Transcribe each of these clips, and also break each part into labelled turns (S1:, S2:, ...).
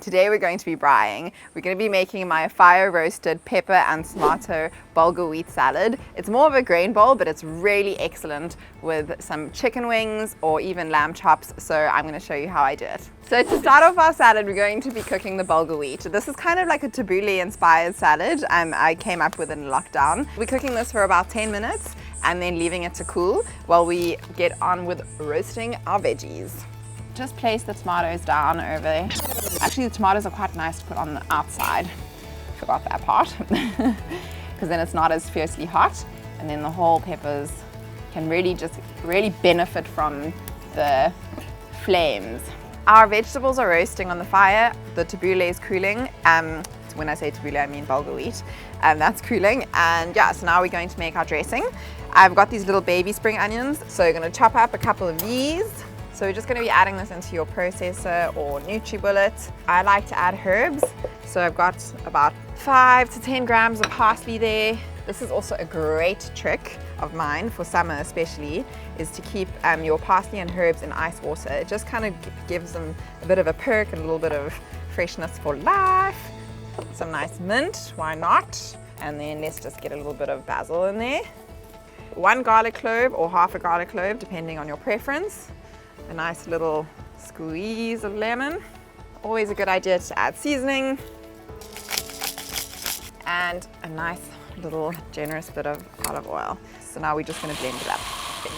S1: Today we're going to be braaiing. We're going to be making my fire roasted pepper and tomato bulgur wheat salad. It's more of a grain bowl, but it's really excellent with some chicken wings or even lamb chops. So I'm going to show you how I do it. So to start off our salad, we're going to be cooking the bulgur wheat. This is kind of like a tabbouleh inspired salad. I came up with it in lockdown. We're cooking this for about 10 minutes and then leaving it to cool while we get on with roasting our veggies. Just place the tomatoes down over there. Actually, the tomatoes are quite nice to put on the outside. Forgot that part. Because then it's not as fiercely hot. And then the whole peppers can really benefit from the flames. Our vegetables are roasting on the fire. The tabbouleh is cooling. When I say tabbouleh, I mean bulgur wheat. That's cooling. And yeah, so now we're going to make our dressing. I've got these little baby spring onions. So we're going to chop up a couple of these. So we're just going to be adding this into your processor or NutriBullet. I like to add herbs. So I've got about 5 to 10 grams of parsley there. This is also a great trick of mine for summer especially, is to keep your parsley and herbs in ice water. It just kind of gives them a bit of a perk and a little bit of freshness for life. Some nice mint, why not? And then let's just get a little bit of basil in there. 1 garlic clove or half a garlic clove, depending on your preference. A nice little squeeze of lemon. Always a good idea to add seasoning. And a nice little generous bit of olive oil. So now we're just going to blend it up.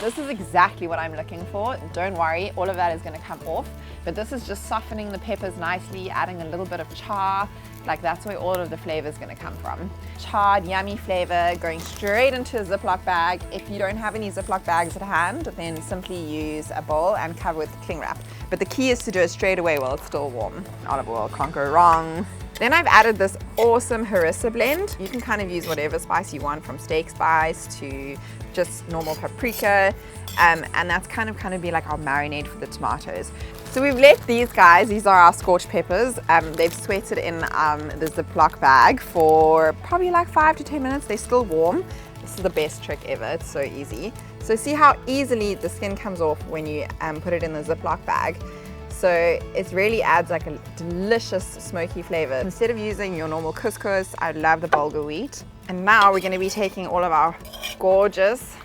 S1: This is exactly what I'm looking for. Don't worry, all of that is going to come off. But this is just softening the peppers nicely, adding a little bit of char. Like that's where all of the flavor is going to come from. Charred, yummy flavor going straight into a Ziploc bag. If you don't have any Ziploc bags at hand, then simply use a bowl and cover with cling wrap. But the key is to do it straight away while it's still warm. Olive oil can't go wrong. Then I've added this awesome harissa blend. You can kind of use whatever spice you want, from steak spice to just normal paprika. And that's kind of be like our marinade for the tomatoes. So we've let these guys, these are our scorched peppers. They've sweated in the Ziploc bag for probably like 5 to 10 minutes. They're still warm. This is the best trick ever, it's so easy. So see how easily the skin comes off when you put it in the Ziploc bag. So it really adds like a delicious smoky flavor. Instead of using your normal couscous, I love the bulgur wheat. And now we're going to be taking all of our gorgeous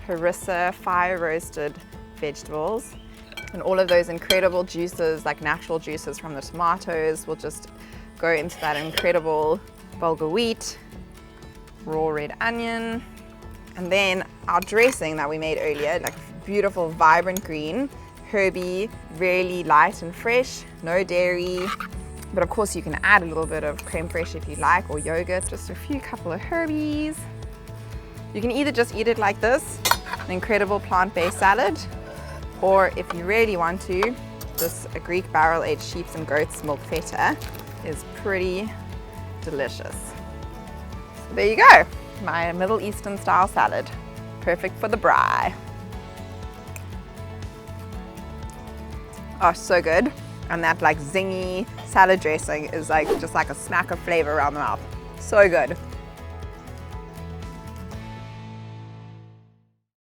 S1: harissa fire roasted vegetables and all of those incredible juices, like natural juices from the tomatoes, will just go into that incredible bulgur wheat, raw red onion, and then our dressing that we made earlier, like beautiful vibrant green, herby, really light and fresh, no dairy. But of course you can add a little bit of creme fraiche if you like, or yogurt, just a couple of herbies. You can either just eat it like this, an incredible plant-based salad, or if you really want to, a Greek barrel-aged sheep's and goat's milk feta is pretty delicious. So there you go, my Middle Eastern style salad, perfect for the braai. Oh, so good. And that like zingy salad dressing is like just like a smack of flavor around the mouth. So good.